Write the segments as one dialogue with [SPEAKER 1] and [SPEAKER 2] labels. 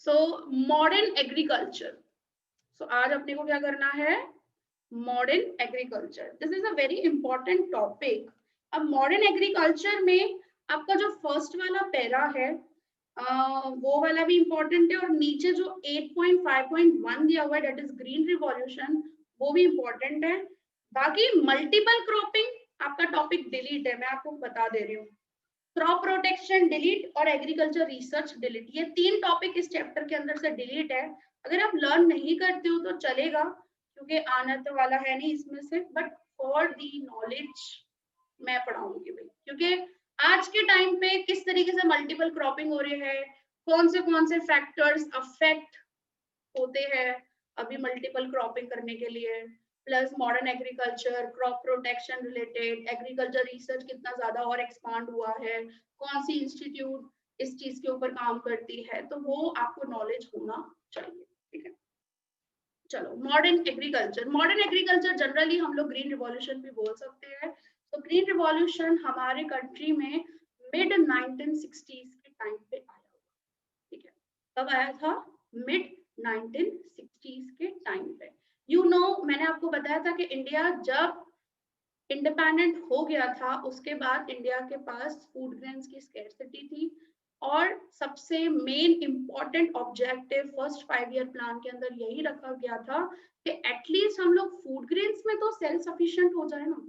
[SPEAKER 1] So modern agriculture, सो आज अपने को क्या करना है, modern agriculture. This is a very important topic. अब मॉडर्न एग्रीकल्चर में आपका जो फर्स्ट वाला पैरा है वो वाला भी इंपॉर्टेंट है, और नीचे जो 8.5.1 दिया हुआ है दैट इज ग्रीन रिवॉल्यूशन, वो भी इंपॉर्टेंट है। बाकी मल्टीपल क्रॉपिंग आपका टॉपिक डिलीट है, मैं आपको बता दे रही हूँ। क्रॉप प्रोटेक्शन डिलीट और एग्रीकल्चर रिसर्च डिलीट, ये तीन टॉपिक इस चैप्टर के अंदर से डिलीट है। अगर आप लर्न नहीं करते हो तो चलेगा, क्योंकि आना तो वाला है नहीं इसमें से, बट फॉर दी नॉलेज मैं पढ़ाऊंगी भाई, क्योंकि आज के टाइम पे किस तरीके से मल्टीपल क्रॉपिंग हो रही है, कौन से फैक्टर्स अफेक्ट होते हैं अभी मल्टीपल क्रॉपिंग करने के लिए, plus modern agriculture, crop protection related, agriculture research कितना ज्यादा और एक्सपांड हुआ है, कौन सी इंस्टीट्यूट इस चीज के ऊपर काम करती है, तो वो आपको नॉलेज होना चाहिए। ठीक है, चलो मॉडर्न एग्रीकल्चर जनरली हम लोग ग्रीन रिवॉल्यूशन भी बोल सकते हैं। तो ग्रीन रिवॉल्यूशन हमारे कंट्री में मिड 1960s के टाइम पे आया हुआ। ठीक है, कब आया था, मिड 1960s के टाइम पे। मैंने आपको बताया था कि इंडिया जब इंडिपेंडेंट हो गया था उसके बाद इंडिया के पास फूड ग्रेन्स की स्कैरसिटी थी, और सबसे main important objective first 5 year plan के अंदर यही रखा गया था कि एटलीस्ट हम लोग फूड ग्रेन्स में तो सेल्फ सफिशिएंट हो जाए ना,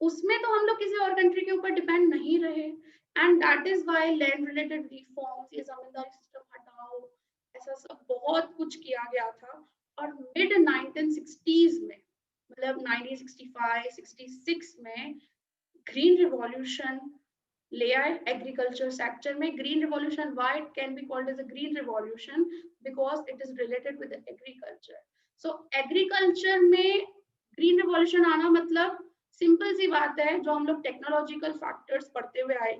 [SPEAKER 1] उसमें तो हम लोग किसी और कंट्री के ऊपर डिपेंड नहीं रहे। And that is why land related reforms, ये जमींदारी सिस्टम हटाओ, ऐसा सब बहुत कुछ किया गया था। और मिड 1960s में, मतलब 1965 66 में ग्रीन रिवॉल्यूशन ले आए एग्रीकल्चर सेक्टर में। Green revolution, why it can be called as a green revolution, because it is related with agriculture. So agriculture में ग्रीन रिवॉल्यूशन आना मतलब सिंपल सी बात है, जो हम लोग टेक्नोलॉजिकल फैक्टर्स पढ़ते हुए आए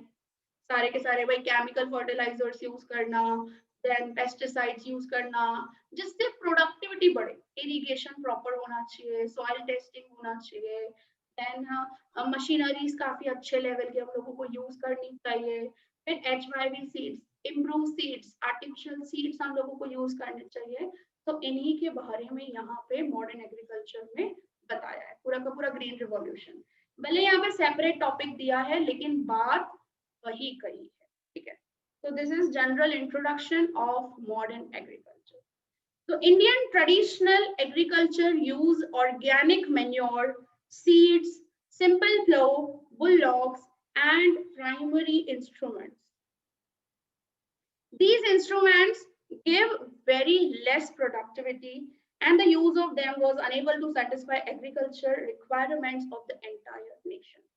[SPEAKER 1] सारे के सारे, भाई केमिकल फर्टिलाइजर्स यूज करना, देन पेस्टिसाइड्स यूज करना, जिससे प्रोडक्टिविटी बढ़े, इरिगेशन प्रॉपर होना चाहिए, सॉइल टेस्टिंग होना चाहिए, देन मशीनरीज काफी अच्छे लेवल के हम लोगों को यूज करनी चाहिए, फिर HYV seeds, improve seeds, artificial seeds हम लोगों को यूज करने चाहिए। तो इन्हीं के बारे में यहाँ पे मॉडर्न एग्रीकल्चर में बताया है पूरा का पूरा ग्रीन रिवॉल्यूशन। भले यहाँ पे सेपरेट टॉपिक दिया है लेकिन बात वही कही है। ठीक है, so this is general introduction of modern agriculture. So Indian traditional agriculture use organic manure, seeds, simple plow, bullocks and primary instruments. These instruments give very less productivity and the use of them was unable to satisfy agriculture requirements of the entire nation.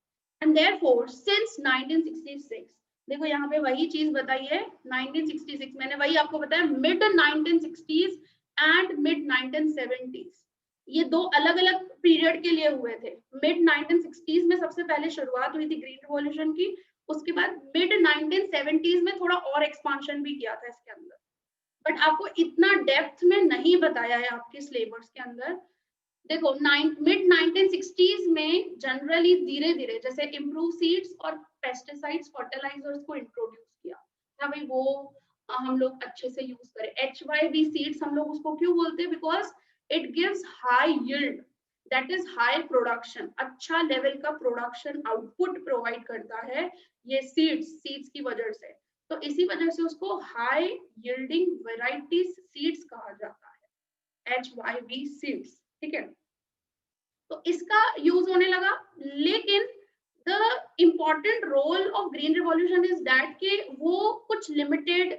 [SPEAKER 1] And therefore since 1966, देखो यहाँ पे वही चीज बताई है 1966, मैंने वही आपको बताया mid 1960s and mid 1970s, ये दो अलग अलग पीरियड के लिए हुए थे। मिड 1960s में सबसे पहले शुरुआत हुई थी ग्रीन रिवॉल्यूशन की, उसके बाद मिड 1970s में थोड़ा और एक्सपांशन भी किया था इसके अंदर, बट आपको इतना डेप्थ में नहीं बताया है आपके सिलेबस के अंदर। देखो मिड 1960s में जनरली धीरे धीरे जैसे इम्प्रूव सीड्स और पेस्टिसाइड्स फर्टिलाइजर्स को इंट्रोड्यूस किया था भाई, वो हम लोग अच्छे से यूज करें। HYV सीड्स हम लोग उसको क्यों बोलते हैं, because it gives high yield, that is high production, अच्छा लेवल का प्रोडक्शन आउटपुट प्रोवाइड करता है ये सीड्स की वजह से, तो इसी वजह से उसको हाई यील्डिंग वेराइटीज सीड्स कहा जाता है, HYV सीड्स। ठीक है, तो इसका यूज होने लगा, लेकिन the important role of green revolution is that कि वो कुछ लिमिटेड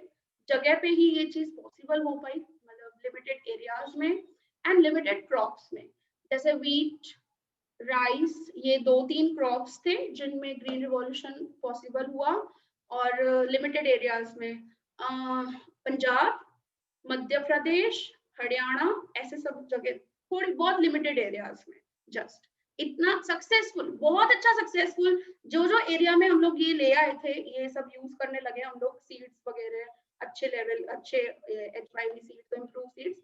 [SPEAKER 1] जगह पे ही ये चीज पॉसिबल हो पाई, मतलब लिमिटेड एरियाज में एंड लिमिटेड क्रॉप्स में, जैसे वीट, राइस, ये 2-3 क्रॉप्स थे जिनमें ग्रीन रिवॉल्यूशन पॉसिबल हुआ, और लिमिटेड एरियाज में पंजाब, मध्य प्रदेश, हरियाणा, ऐसे सब जगह थोड़ी बहुत लिमिटेड एरियाज में जस्ट इतना सक्सेसफुल, बहुत अच्छा सक्सेसफुल, जो जो एरिया में हम लोग ये ले आए थे ये सब यूज करने लगे हम लोग, सीड्स वगैरह अच्छे लेवल, अच्छे HYV सीड्स, इम्प्रूव सीड्स,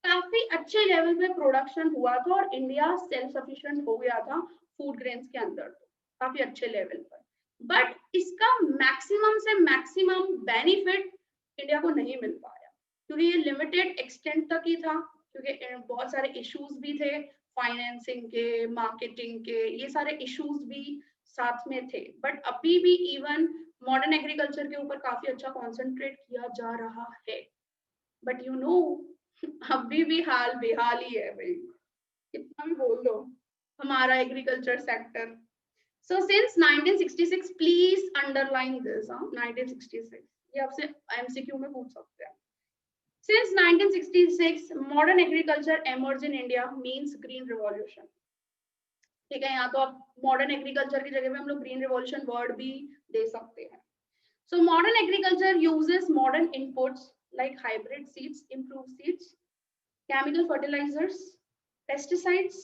[SPEAKER 1] काफी अच्छे लेवल पे प्रोडक्शन हुआ था और इंडिया सेल्फ सफिशिएंट हो गया था फूड ग्रेन्स के अंदर, तो काफी अच्छे लेवल पर। बट इसका मैक्सिमम से मैक्सिमम बेनिफिट इंडिया को नहीं मिल पाया, क्योंकि ये लिमिटेड एक्सटेंट तक ही था, क्योंकि बहुत सारे इश्यूज भी थे, फाइनेंसिंग के, मार्केटिंग के, ये सारे इश्यूज भी साथ में थे। बट अभी भी इवन मॉडर्न एग्रीकल्चर के ऊपर काफी अच्छा कॉन्सेंट्रेट किया जा रहा है। बट यू नो अभी भी हाल बेहाल ही है भाई, कितना भी बोल दो हमारा agriculture sector. So since 1966, please underline this, 1966, ये आपसे MCQ में पूछ सकते हैं। Since 1966, modern agriculture emerged in India means green revolution. ठीक है, यहाँ तो आप modern agriculture की जगह पे हम लोग green revolution word भी दे सकते हैं। So modern agriculture uses modern inputs like hybrid seeds, improved seeds, chemical fertilizers, pesticides,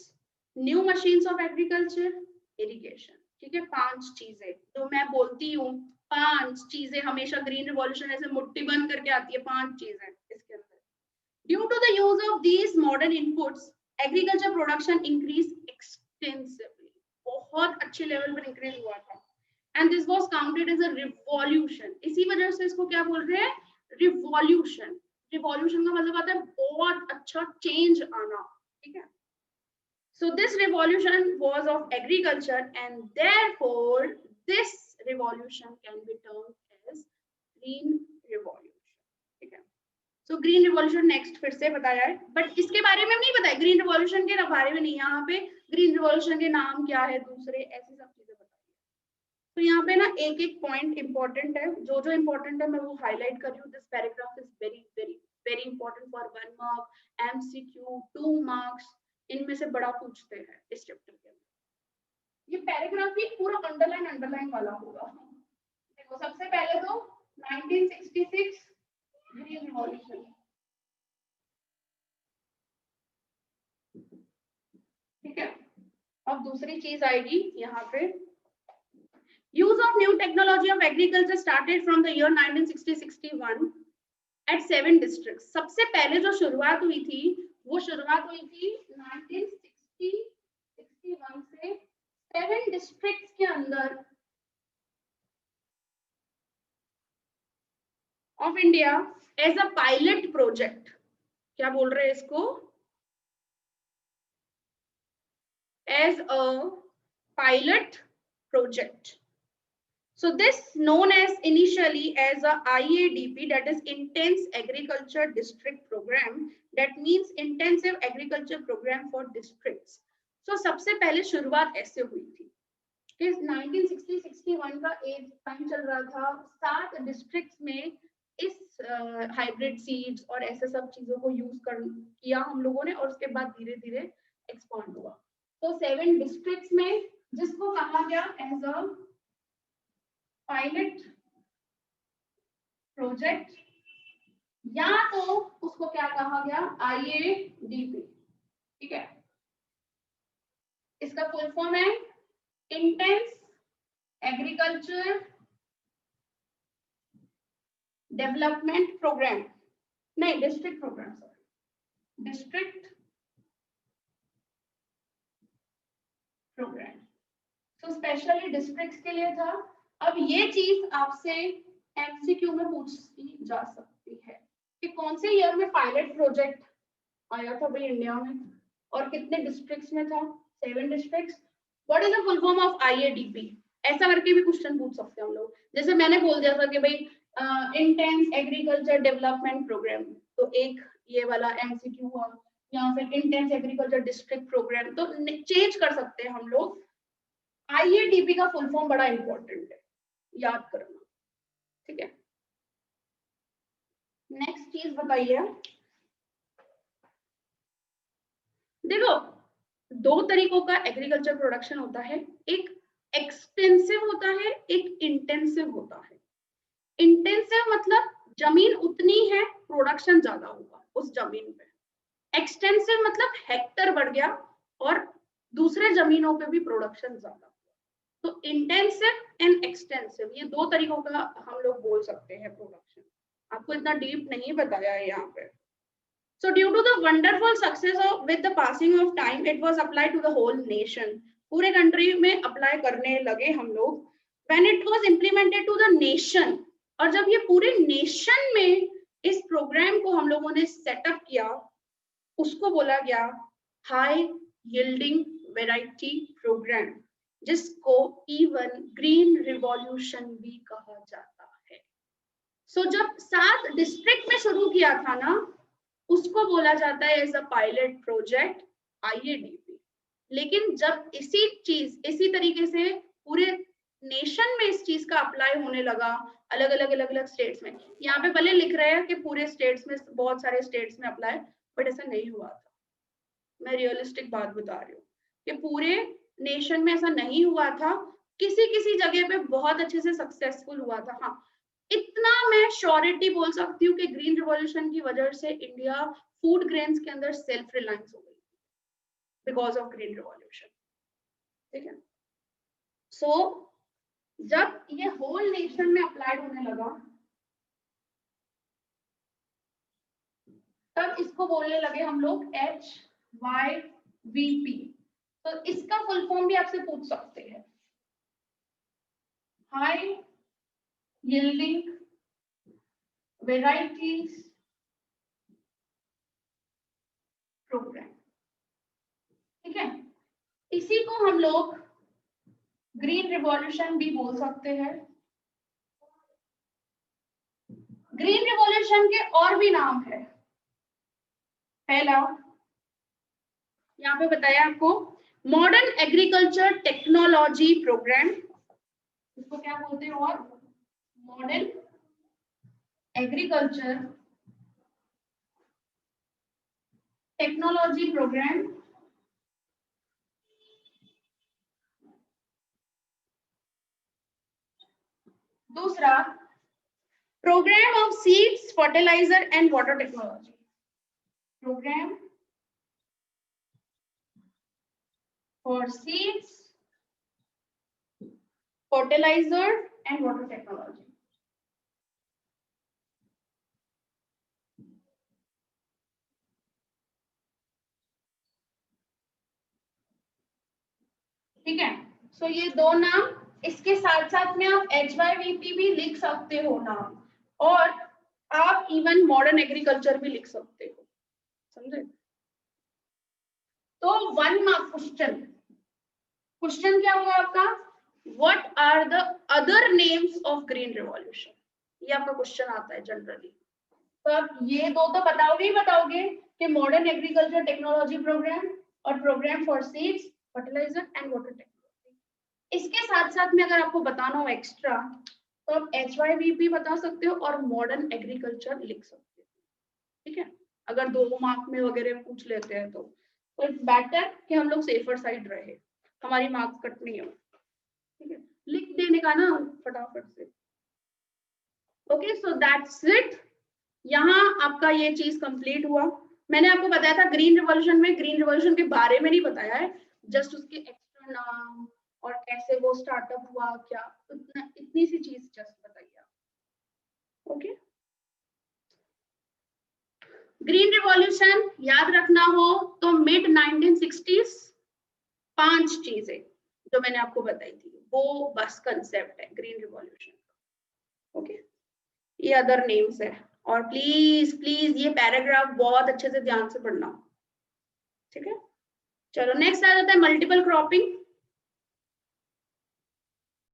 [SPEAKER 1] new machines of agriculture, irrigation। ठीक है, 5 चीजें जो मैं बोलती हूँ, 5 चीजें हमेशा ग्रीन रिवॉल्यूशन ऐसे मुट्ठी बंद करके आती है, 5 चीजें इसके अंदर। Due to the use of these modern inputs, agriculture production increase extensively, बहुत अच्छे लेवल पर इंक्रीज हुआ था। And this was counted as a revolution, इसी वजह से इसको क्या बोल रहे हैं, रिवॉल्यूशन। रिवॉल्यूशन का मतलब आता है बहुत अच्छा चेंज आना, ठीक है। So this revolution was of agriculture, and therefore this revolution can be termed as green revolution, ठीक है। So green revolution next फिर से बताया है, but इसके बारे में नहीं बताया, green revolution के बारे में नहीं, यहाँ पे green revolution के नाम क्या है, दूसरे ऐसी सब चीजें बताई। तो यहाँ पे ना एक एक पॉइंट इंपॉर्टेंट है, जो जो इंपॉर्टेंट है मैं वो हाईलाइट कर रही हूँ। This paragraph is very very very important for 1 mark, MCQ 2 marks, इनमें से बड़ा पूछते हैं इस चैप्टर के अंदर। ये पैराग्राफ ही पूरा अंडरलाइन वाला होगा। देखो सबसे पहले तो 1966 ग्रीन रिवॉल्यूशन, ठीक है। अब दूसरी चीज आएगी यहाँ पे, use of new technology of agriculture started from the year 1960-61 at 7 districts. सबसे पहले जो शुरुआत हुई थी वो शुरुआत हुई थी 1960-61 से 7 डिस्ट्रिक्ट्स के अंदर of India as a pilot project. क्या बोल रहे हैं इसको, as a pilot project. So this known as initially as a IADP, that is Intense Agriculture District Program, that means Intensive Agriculture Program for Districts. So सबसे पहले शुरुआत ऐसे हुई थी कि 1960-61 का एक टाइम चल रहा था, 7 डिस्ट्रिक्ट्स में इस हाइब्रिड सीड्स और ऐसे सब चीजों को यूज किया हम लोगों ने, और उसके बाद धीरे धीरे एक्सपांड हुआ। तो 7 डिस्ट्रिक्ट्स में जिसको कहा गया एज अ पायलट प्रोजेक्ट, या तो उसको क्या कहा गया, IADP, ठीक है। इसका फुल फॉर्म है इंटेंस एग्रीकल्चर डेवलपमेंट प्रोग्राम, नहीं district programme, sorry district programme. तो स्पेशली डिस्ट्रिक्ट्स के लिए था। अब ये चीज आपसे MCQ में पूछी जा सकती है कि कौन से ईयर में पायलट प्रोजेक्ट आया था भाई इंडिया में, और कितने डिस्ट्रिक्ट्स में था, 7 districts. What is the full form of IADP, ऐसा करके भी क्वेश्चन पूछ सकते हैं हम लोग। जैसे मैंने बोल दिया था कि भाई इंटेंस एग्रीकल्चर डेवलपमेंट प्रोग्राम, तो एक ये वाला MCQ हुआ, या फिर इंटेंस एग्रीकल्चर डिस्ट्रिक्ट प्रोग्राम, तो चेंज कर सकते हैं हम लोग। IADP का फुल फॉर्म बड़ा इंपॉर्टेंट है, याद करना, ठीक है। नेक्स्ट चीज बताइए, देखो 2 तरीकों का एग्रीकल्चर प्रोडक्शन होता है, एक एक्सटेंसिव होता है, एक इंटेंसिव होता है। इंटेंसिव मतलब जमीन उतनी है, प्रोडक्शन ज्यादा होगा उस जमीन पे। एक्सटेंसिव मतलब हेक्टर बढ़ गया और दूसरे जमीनों पे भी प्रोडक्शन ज्यादा। तो इंटेंसिव एंड एक्सटेंसिव, ये 2 तरीकों का हम लोग बोल सकते हैं प्रोडक्शन। आपको इतना डीप नहीं बताया है यहाँ पे। So due to the wonderful success of with the passing of time, it was applied to the whole nation. पूरे कंट्री में अप्लाई करने लगे हम लोग। When it was implemented to the nation, और जब ये पूरे नेशन में इस प्रोग्राम को हम लोगों ने सेटअप किया, उसको बोला गया हाई यील्डिंग वैरायटी प्रोग्राम, जिसको इवन ग्रीन रिवॉल्यूशन भी कहा जाता है। सो जब 7 डिस्ट्रिक्ट में शुरू किया था ना, उसको बोला जाता है as a pilot project IADP। लेकिन जब इसी तरीके से पूरे नेशन में इस चीज का अप्लाई होने लगा, अलग अलग स्टेट्स में, यहाँ पे भले लिख रहे हैं कि पूरे स्टेट्स में, बहुत सारे स्टेट्स में अप्लाई, बट ऐसा नहीं हुआ था। मैं रियलिस्टिक बात बता रही हूँ कि पूरे नेशन में ऐसा नहीं हुआ था, किसी किसी जगह पे बहुत अच्छे से सक्सेसफुल हुआ था। हाँ, इतना मैं श्योरिटी बोल सकती हूँ कि ग्रीन रिवॉल्यूशन की वजह से इंडिया फूड ग्रेन्स के अंदर सेल्फ रिलायंस हो गई बिकॉज ऑफ ग्रीन रिवॉल्यूशन। ठीक है, सो जब ये होल नेशन में अप्लाइड होने लगा, तब इसको बोलने लगे हम लोग HYVP। तो इसका फुल फॉर्म भी आपसे पूछ सकते हैं, हाई यील्डिंग वैरायटीज प्रोग्राम। ठीक है, इसी को हम लोग ग्रीन रिवॉल्यूशन भी बोल सकते हैं। ग्रीन रिवॉल्यूशन के और भी नाम है। पहला यहाँ पे बताया आपको मॉडर्न एग्रीकल्चर टेक्नोलॉजी प्रोग्राम, इसको क्या बोलते हैं, और मॉडर्न एग्रीकल्चर टेक्नोलॉजी प्रोग्राम। दूसरा programme of seeds, fertiliser and water technology, programme for seeds, fertiliser and water technology. ठीक है, सो ये दो नाम, इसके साथ साथ में आप HYVP भी लिख सकते हो नाम, और आप इवन मॉडर्न एग्रीकल्चर भी लिख सकते हो, समझे। तो 1 मार्क क्वेश्चन क्या होगा आपका, what are the other names of green revolution, ये आपका क्वेश्चन आता है जनरली। तो आप ये दो तो बताओगे ही बताओगे कि मॉडर्न एग्रीकल्चर टेक्नोलॉजी प्रोग्राम और programme for seeds, fertiliser and water technology. इसके साथ साथ में अगर आपको बताना हो एक्स्ट्रा, तो आप HYVP बता सकते हो और मॉडर्न एग्रीकल्चर लिख सकते हो। ठीक है, अगर 2 मार्क में वगैरह पूछ लेते हैं तो इट्स बेटर कि हम लोग सेफर साइड रहे, हमारी मार्क्स कट नहीं हो। ठीक है, लिख देने का ना फटाफट से। Okay, so that's it. यहाँ आपका ये चीज कंप्लीट हुआ। मैंने आपको बताया था ग्रीन रिवॉल्यूशन में, ग्रीन रिवॉल्यूशन के बारे में नहीं बताया है, जस्ट उसके एक्स्ट्रा नाम और कैसे वो स्टार्टअप हुआ, क्या इतनी सी चीज जस्ट बताइए। ओके, ग्रीन रिवॉल्यूशन याद रखना हो तो मिड 1960s 5 चीजें जो मैंने आपको बताई थी, वो बस कंसेप्ट है ग्रीन रिवॉल्यूशन। ओके, ये अदर नेम्स है, और प्लीज प्लीज ये पैराग्राफ बहुत अच्छे से ध्यान से पढ़ना। ठीक है, चलो नेक्स्ट आ जाता है मल्टीपल क्रॉपिंग।